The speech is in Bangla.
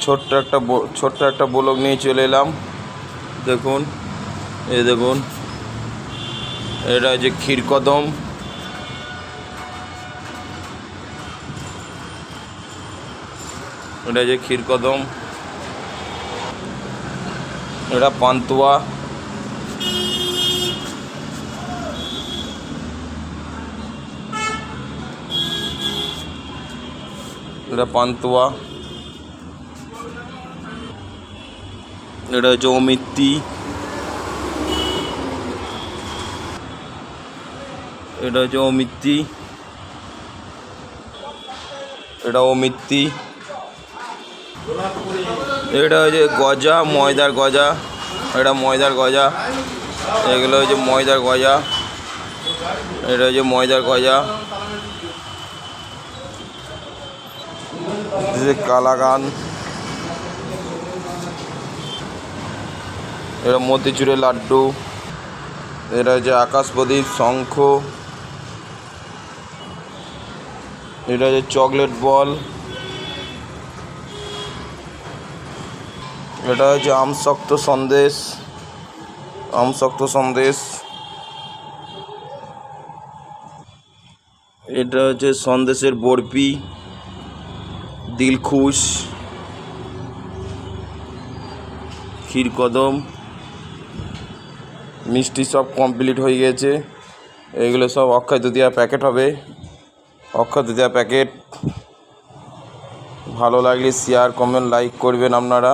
ছোট্ট একটা ব্লগ নিয়ে চলে এলাম। দেখুন, এই দেখুন, এটা হচ্ছে ক্ষীরকদম। এটা হচ্ছে ক্ষীরকদম, এটা পান্তুয়া, এটা পান্তুয়া, এটা হচ্ছে অমিত্তি, এটা হচ্ছে অমিত্তি, এটা অমিত্তি, এটা হচ্ছে গজা, ময়দার গজা, এটা ময়দার গজা, এগুলো হচ্ছে ময়দার গজা, এটা হচ্ছে ময়দার গজা, কালাগান, এটা মতিচুরের লাড্ডু, এটা হচ্ছে আকাশপ্রদীপ, শঙ্খ, এটা হচ্ছে চকলেট বল, এটা হচ্ছে আমশক্ত সন্দেশ, এটা হচ্ছে সন্দেশের বরফি, দিলখুশ, ক্ষীরকদম, মিষ্টি সব কমপ্লিট হয়ে গেছে। এগুলো সব অক্ষয় তৃতীয়া প্যাকেট হবে, অক্ষয় তৃতীয়া প্যাকেট। ভালো লাগলে শেয়ার, কমেন্ট, লাইক করবেন আপনারা।